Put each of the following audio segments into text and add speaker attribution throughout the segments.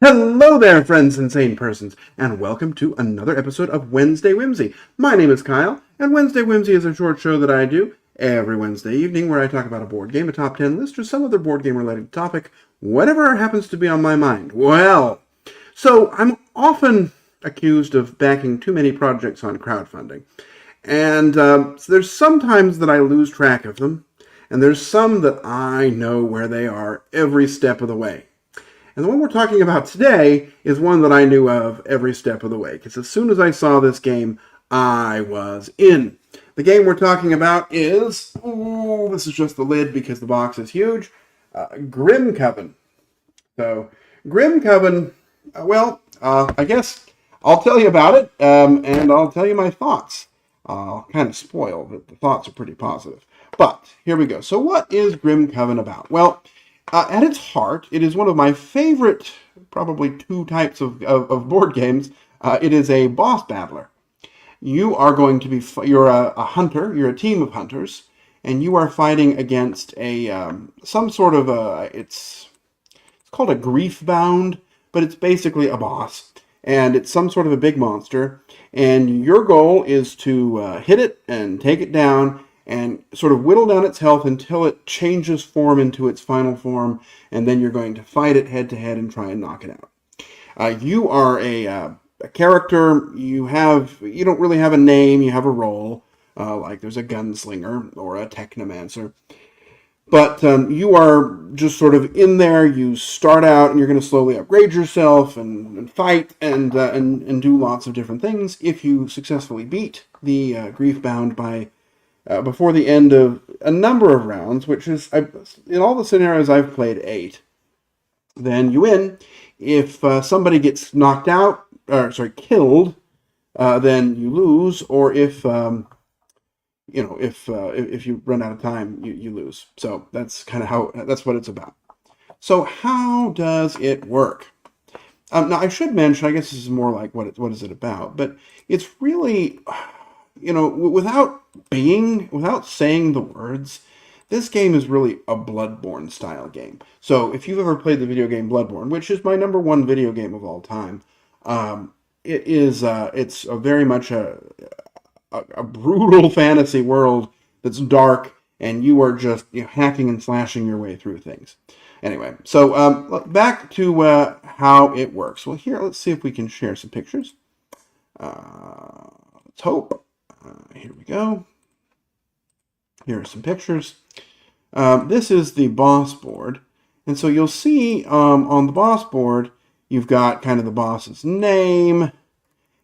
Speaker 1: Hello there, friends and sane persons, and welcome to another episode of Wednesday Whimsy. My name is Kyle, and Wednesday Whimsy is a short show that I do every Wednesday evening where I talk about a board game, a top 10 list, or some other board game related topic, whatever happens to be on my mind. Well, so I'm often accused of backing too many projects on crowdfunding, and so there's sometimes that I lose track of them, and there's some that I know where they are every step of the way. And the one we're talking about today is one that I knew of every step of the way, because as soon as I saw this game, I was in. The game we're talking about is, this is just the lid because the box is huge, Grimcoven. So, Grimcoven, I guess I'll tell you about it, and I'll tell you my thoughts. I'll kind of spoil, but the thoughts are pretty positive. But, here we go. So what is Grimcoven about? Well, at its heart, it is one of my favorite, probably two types of board games. It is a boss battler. You are going to be, you're a hunter, you're a team of hunters, and you are fighting against some sort of it's called a grief bound, but it's basically a boss. And it's some sort of a big monster, and your goal is to hit it and take it down, and sort of whittle down its health until it changes form into its final form, and then you're going to fight it head to head and try and knock it out. You are a character. You don't really have a name. You have a role, like there's a gunslinger or a technomancer. But you are just sort of in there. You start out, and you're going to slowly upgrade yourself and fight and do lots of different things. If you successfully beat the grief bound by before the end of a number of rounds, which is, in all the scenarios I've played, 8, then you win. If somebody gets knocked out, killed, then you lose, or if you run out of time, you lose. So that's kind of that's what it's about. So how does it work? Now I should mention, I guess this is more like what is it about, but it's really, without saying the words, this game is really a Bloodborne style game. So if you've ever played the video game Bloodborne, which is my number one video game of all time, it's very much a brutal fantasy world that's dark, and you are just hacking and slashing your way through things. Anyway, so back to how it works. Well, here, let's see if we can share some pictures. Let's hope. Here we go. Here are some pictures. This is the boss board. And so you'll see on the boss board, you've got kind of the boss's name.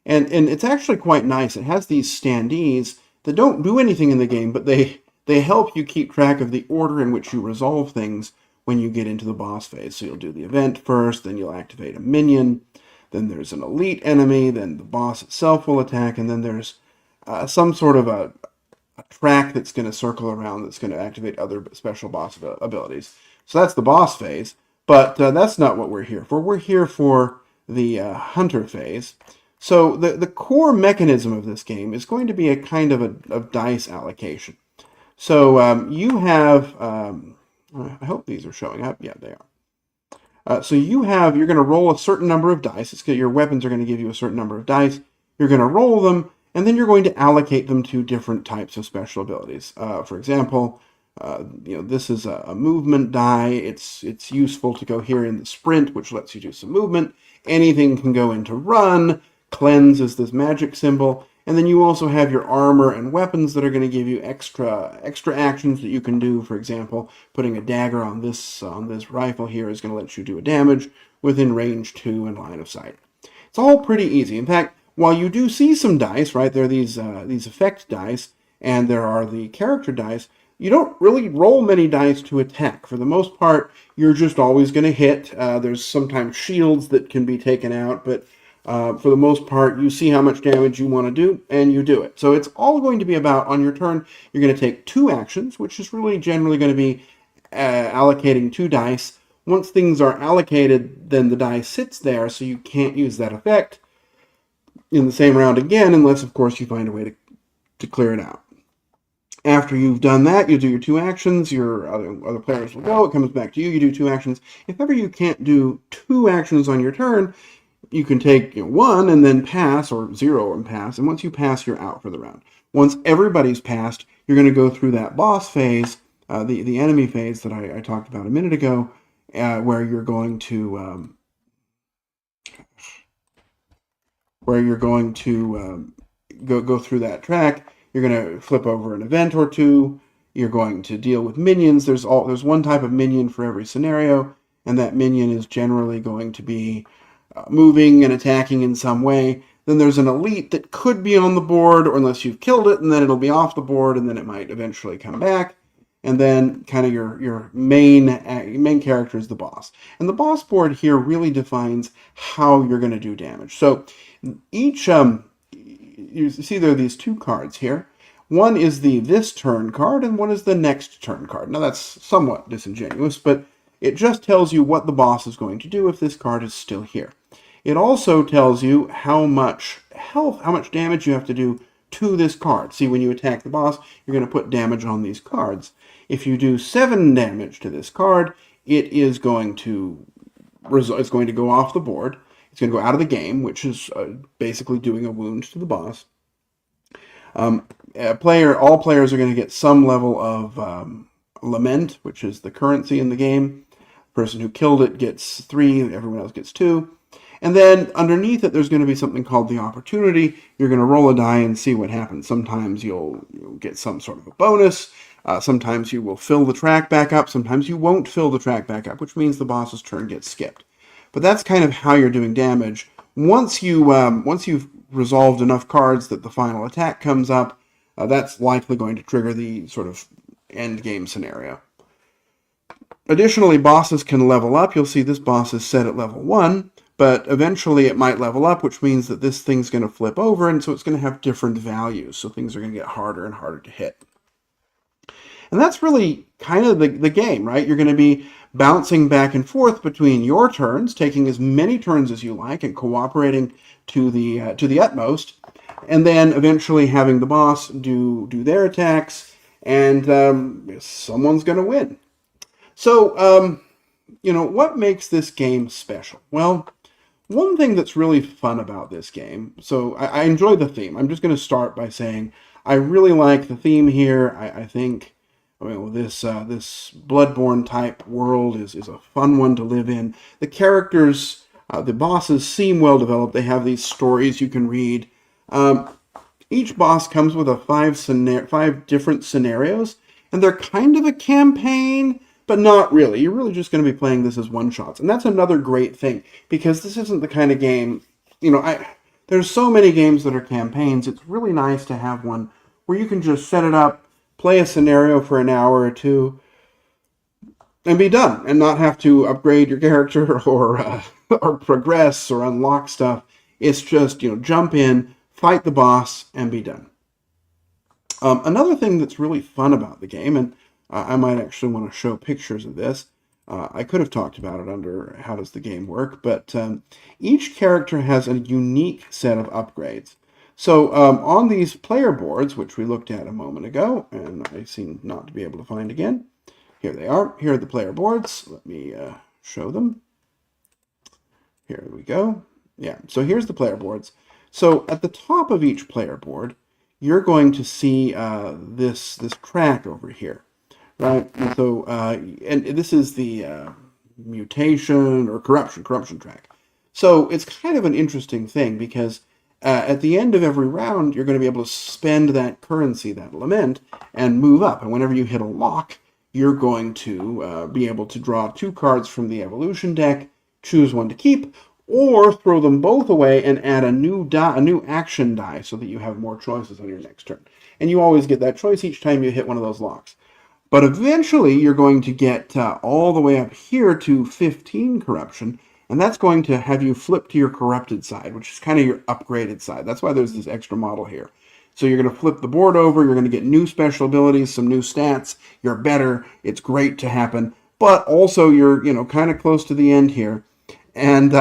Speaker 1: And it's actually quite nice. It has these standees that don't do anything in the game, but they help you keep track of the order in which you resolve things when you get into the boss phase. So you'll do the event first, then you'll activate a minion, then there's an elite enemy, then the boss itself will attack, and then there's some sort of a track that's going to circle around that's going to activate other special boss abilities. So that's the boss phase, but that's not what we're here for. We're here for the hunter phase. So the core mechanism of this game is going to be a kind of a dice allocation. So you have, I hope these are showing up. Yeah, they are. So you're going to roll a certain number of dice. Your weapons are going to give you a certain number of dice. You're going to roll them, and then you're going to allocate them to different types of special abilities. For example, this is a movement die. It's useful to go here in the sprint, which lets you do some movement. Anything can go into run. Cleanse is this magic symbol. And then you also have your armor and weapons that are going to give you extra actions that you can do. For example, putting a dagger on this rifle here is going to let you do a damage within range 2 and line of sight. It's all pretty easy. In fact, while you do see some dice, right, there are these effect dice, and there are the character dice, you don't really roll many dice to attack. For the most part, you're just always going to hit. There's sometimes shields that can be taken out, but for the most part, you see how much damage you want to do, and you do it. So it's all going to be about, on your turn, you're going to take 2 actions, which is really generally going to be allocating 2 dice. Once things are allocated, then the die sits there, so you can't use that effect in the same round again, unless, of course, you find a way to clear it out. After you've done that, you do your 2 actions, your other players will go, it comes back to you, you do 2 actions. If ever you can't do 2 actions on your turn, you can take 1 and then pass, or 0 and pass, and once you pass, you're out for the round. Once everybody's passed, you're going to go through that boss phase, the enemy phase that I talked about a minute ago, where you're going to go through that track. You're going to flip over an event or 2. You're going to deal with minions. There's one type of minion for every scenario, and that minion is generally going to be moving and attacking in some way. Then there's an elite that could be on the board, or unless you've killed it, and then it'll be off the board, and then it might eventually come back. And then kind of your main character is the boss. And the boss board here really defines how you're going to do damage. So each you see there are these 2 cards here. One is the this turn card, and one is the next turn card. Now that's somewhat disingenuous, but it just tells you what the boss is going to do if this card is still here. It also tells you how much damage you have to do to this card. See, when you attack the boss, you're going to put damage on these cards. If you do 7 damage to this card, it's going to go off the board. It's going to go out of the game, which is basically doing a wound to the boss. All players are going to get some level of lament, which is the currency in the game. The person who killed it gets 3, everyone else gets 2. And then underneath it, there's going to be something called the opportunity. You're going to roll a die and see what happens. Sometimes you'll get some sort of a bonus. Sometimes you will fill the track back up. Sometimes you won't fill the track back up, which means the boss's turn gets skipped. But that's kind of how you're doing damage. Once you've resolved enough cards that the final attack comes up, that's likely going to trigger the sort of end game scenario. Additionally, bosses can level up. You'll see this boss is set at level 1, but eventually it might level up, which means that this thing's going to flip over, and so it's going to have different values. So things are going to get harder and harder to hit. And that's really kind of the game, right? You're going to be bouncing back and forth between your turns, taking as many turns as you like and cooperating to the utmost, and then eventually having the boss do their attacks, and someone's going to win. So, what makes this game special? Well, one thing that's really fun about this game, so I enjoy the theme. I'm just going to start by saying I really like the theme here. I think this Bloodborne type world is a fun one to live in. The characters, the bosses seem well developed. They have these stories you can read. Each boss comes with 5 different scenarios, and they're kind of a campaign, but not really. You're really just going to be playing this as one-shots. And that's another great thing, because this isn't the kind of game, there's so many games that are campaigns. It's really nice to have one where you can just set it up, play a scenario for an hour or 2, and be done, and not have to upgrade your character or progress or unlock stuff. It's just, jump in, fight the boss, and be done. Another thing that's really fun about the game, and I might actually want to show pictures of this. I could have talked about it under how does the game work, but each character has a unique set of upgrades. So on these player boards, which we looked at a moment ago, and I seem not to be able to find again, here they are. Here are the player boards. Let me show them. Here we go. Yeah, so here's the player boards. So at the top of each player board, you're going to see this track over here, right? And so, and this is the mutation or corruption track. So it's kind of an interesting thing because at the end of every round, you're going to be able to spend that currency, that lament, and move up. And whenever you hit a lock, you're going to be able to draw 2 cards from the evolution deck, choose one to keep, or throw them both away and add a new action die so that you have more choices on your next turn. And you always get that choice each time you hit one of those locks. But eventually, you're going to get all the way up here to 15 corruption, and that's going to have you flip to your corrupted side, which is kind of your upgraded side. That's why there's this extra model here. So you're going to flip the board over, you're going to get new special abilities, some new stats, you're better, it's great to happen, but also you're, kind of close to the end here. And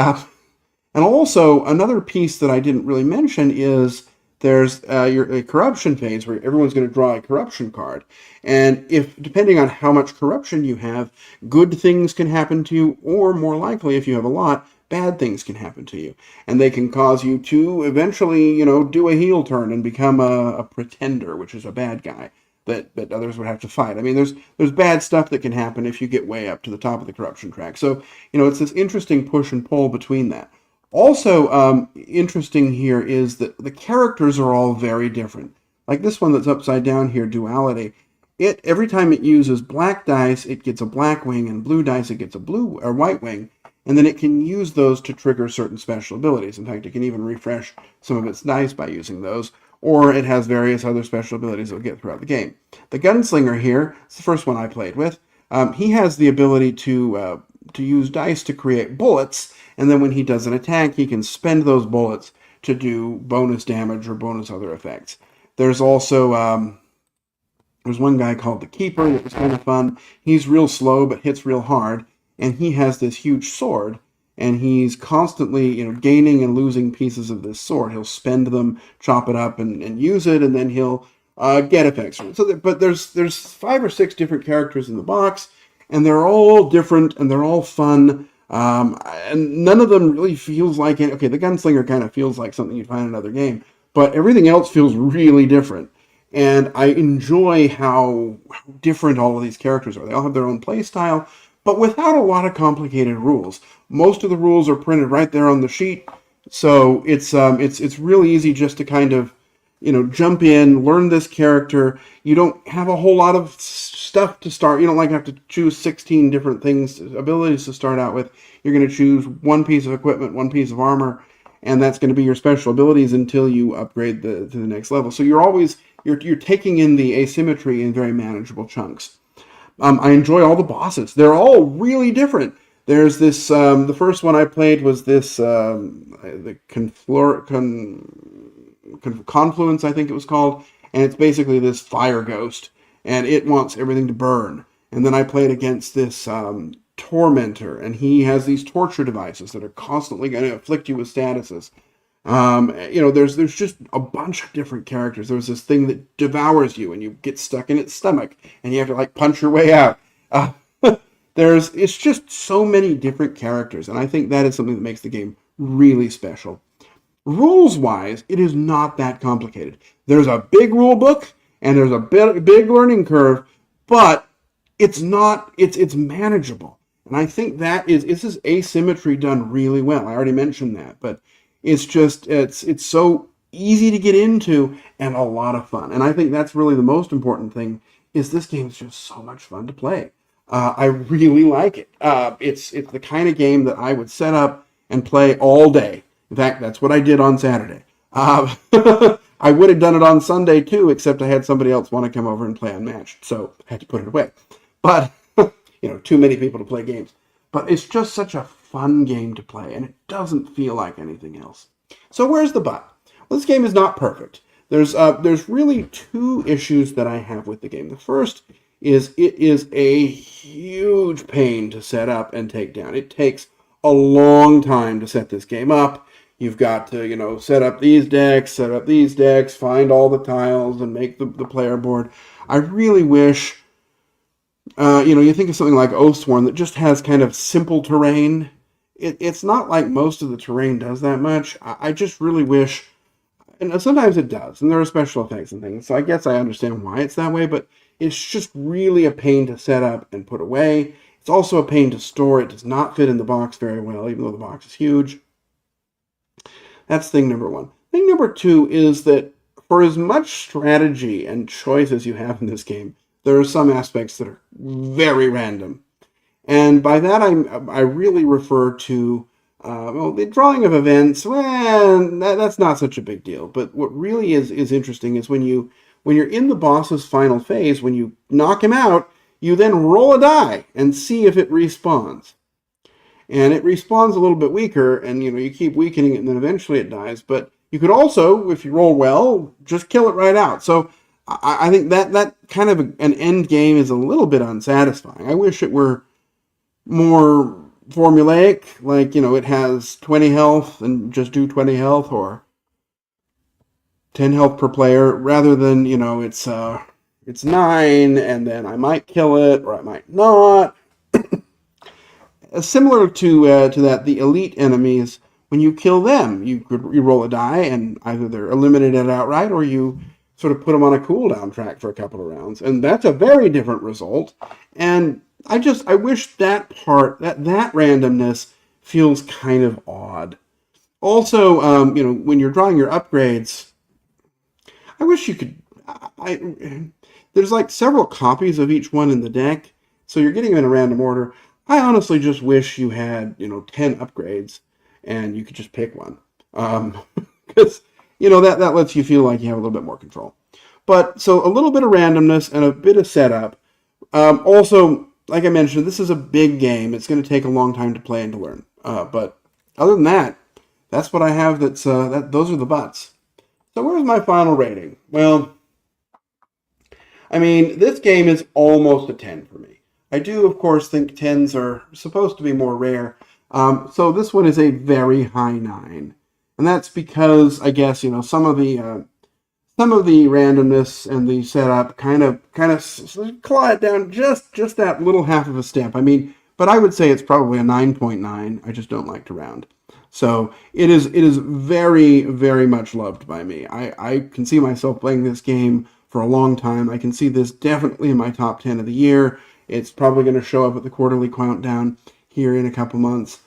Speaker 1: also, another piece that I didn't really mention is there's a corruption phase where everyone's going to draw a corruption card. And if, depending on how much corruption you have, good things can happen to you, or more likely, if you have a lot, bad things can happen to you. And they can cause you to eventually, do a heel turn and become a pretender, which is a bad guy that others would have to fight. I mean, there's bad stuff that can happen if you get way up to the top of the corruption track. So, it's this interesting push and pull between that. Also, interesting here is that the characters are all very different. Like this one that's upside down here, Duality. Every time it uses black dice, it gets a black wing, and blue dice, it gets a blue or white wing. And then it can use those to trigger certain special abilities. In fact, it can even refresh some of its dice by using those. Or it has various other special abilities that will get throughout the game. The Gunslinger here, it's the first one I played with. He has the ability to use dice to create bullets, and then when he does an attack, he can spend those bullets to do bonus damage or bonus other effects. There's also there's one guy called the Keeper that was kind of fun. He's real slow but hits real hard, and he has this huge sword. And he's constantly, gaining and losing pieces of this sword. He'll spend them, chop it up, and use it, and then he'll get effects from it. But there's 5 or 6 different characters in the box, and they're all different, and they're all fun. And none of them really feels like it. Okay, the Gunslinger kind of feels like something you'd find in another game, but everything else feels really different. And I enjoy how different all of these characters are. They all have their own play style, but without a lot of complicated rules. Most of the rules are printed right there on the sheet, so it's really easy just to kind of, jump in, learn this character. You don't have a whole lot of stuff to start. You don't have to choose 16 different abilities to start out with. You're going to choose one piece of equipment, one piece of armor, and that's going to be your special abilities until you upgrade to the next level. So you're taking in the asymmetry in very manageable chunks. I enjoy all the bosses. They're all really different. There's this, the first one I played was this, the Confluence, I think it was called, and it's basically this fire ghost, and it wants everything to burn. And then I played against this Tormentor, and he has these torture devices that are constantly going to afflict you with statuses. There's just a bunch of different characters. There's this thing that devours you, and you get stuck in its stomach, and you have to punch your way out. It's just so many different characters, and I think that is something that makes the game really special. Rules-wise, it is not that complicated. There's a big rule book, and there's a big learning curve, but it's manageable. And I think this is asymmetry done really well. I already mentioned that, but it's so easy to get into and a lot of fun. And I think that's really the most important thing, is this game is just so much fun to play. I really like it. It's the kind of game that I would set up and play all day. In fact, that's what I did on Saturday. I would have done it on Sunday too, except I had somebody else want to come over and play unmatched, so I had to put it away. But, too many people to play games. But it's just such a fun game to play, and it doesn't feel like anything else. So where's the but? Well, this game is not perfect. There's really 2 issues that I have with the game. The first is it is a huge pain to set up and take down. It takes a long time to set this game up. You've got to, set up these decks, find all the tiles, and make the player board. I really wish, you think of something like Oathsworn that just has kind of simple terrain. It's not like most of the terrain does that much. I just really wish, and sometimes it does, and there are special effects and things, so I guess I understand why it's that way, but it's just really a pain to set up and put away. It's also a pain to store. It does not fit in the box very well, even though the box is huge. That's thing number 1. Thing number 2 is that for as much strategy and choice as you have in this game, there are some aspects that are very random. And by that, I really refer to, the drawing of events. Well, that's not such a big deal. But what really is interesting is when you're in the boss's final phase, when you knock him out, you then roll a die and see if it respawns. And it respawns a little bit weaker, and you keep weakening it, and then eventually it dies. But you could also, if you roll well, just kill it right out. So I think that kind of an end game is a little bit unsatisfying. I wish it were more formulaic, like, it has 20 health and just do 20 health, or 10 health per player, rather than, it's 9, and then I might kill it, or I might not. Similar to that, the elite enemies, when you kill them, you roll a die, and either they're eliminated outright, or you sort of put them on a cooldown track for a couple of rounds, and that's a very different result. And I wish that part, that randomness feels kind of odd. Also, when you're drawing your upgrades, I wish you could. There's like several copies of each one in the deck, so you're getting them in a random order. I honestly just wish you had, 10 upgrades, and you could just pick one. Because, that lets you feel like you have a little bit more control. But, so a little bit of randomness and a bit of setup. Also, like I mentioned, this is a big game. It's going to take a long time to play and to learn. But other than that, that's what I have. Those are the butts. So where's my final rating? Well, I mean, this game is almost a 10 for me. I do, of course, think 10s are supposed to be more rare. So this one is a very high 9. And that's because, I guess, some of the randomness and the setup kind of claw it down just that little half of a step. I mean, but I would say it's probably a 9.9. I just don't like to round. So it is very, very much loved by me. I can see myself playing this game for a long time. I can see this definitely in my top 10 of the year. It's probably going to show up at the quarterly countdown here in a couple months.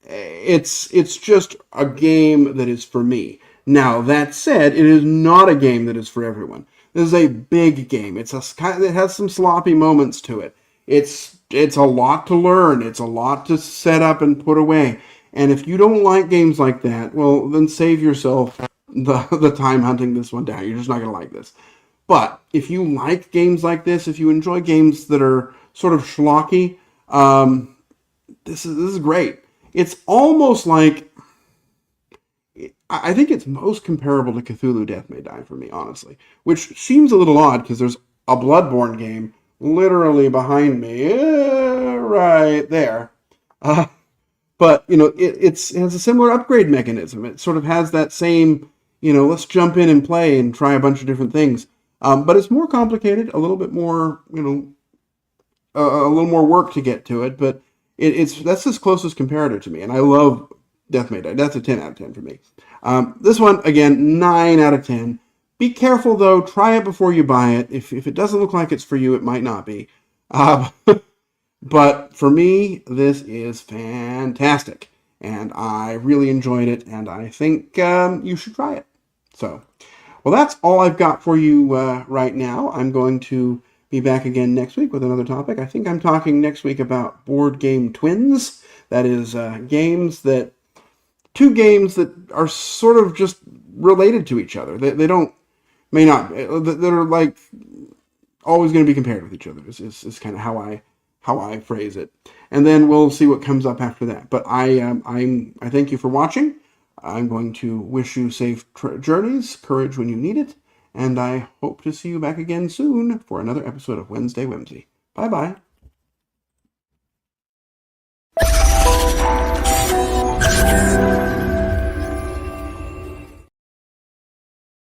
Speaker 1: It's just a game that is for me. Now, that said, it is not a game that is for everyone. This is a big game. It has some sloppy moments to it. It's a lot to learn. It's a lot to set up and put away. And if you don't like games like that, well, then save yourself the time hunting this one down. You're just not going to like this. But if you like games like this, if you enjoy games that are sort of schlocky, this is great. It's almost like, I think it's most comparable to Cthulhu Death May Die for me, honestly. Which seems a little odd because there's a Bloodborne game literally behind me, right there. But, it has a similar upgrade mechanism. It sort of has that same, let's jump in and play and try a bunch of different things. But it's more complicated, a little bit more, a little more work to get to it. But that's his closest comparator to me. And I love Death May Die. That's a 10 out of 10 for me. This one, again, 9 out of 10. Be careful, though. Try it before you buy it. If it doesn't look like it's for you, it might not be. But for me, this is fantastic. And I really enjoyed it. And I think you should try it. So, well, that's all I've got for you right now. I'm going to be back again next week with another topic. I think I'm talking next week about board game twins. That is two games that are sort of just related to each other. They that are like always going to be compared with each other is kind of how I phrase it. And then we'll see what comes up after that. But I thank you for watching. I'm going to wish you safe journeys, courage when you need it, and I hope to see you back again soon for another episode of Wednesday Whimsy. Bye-bye.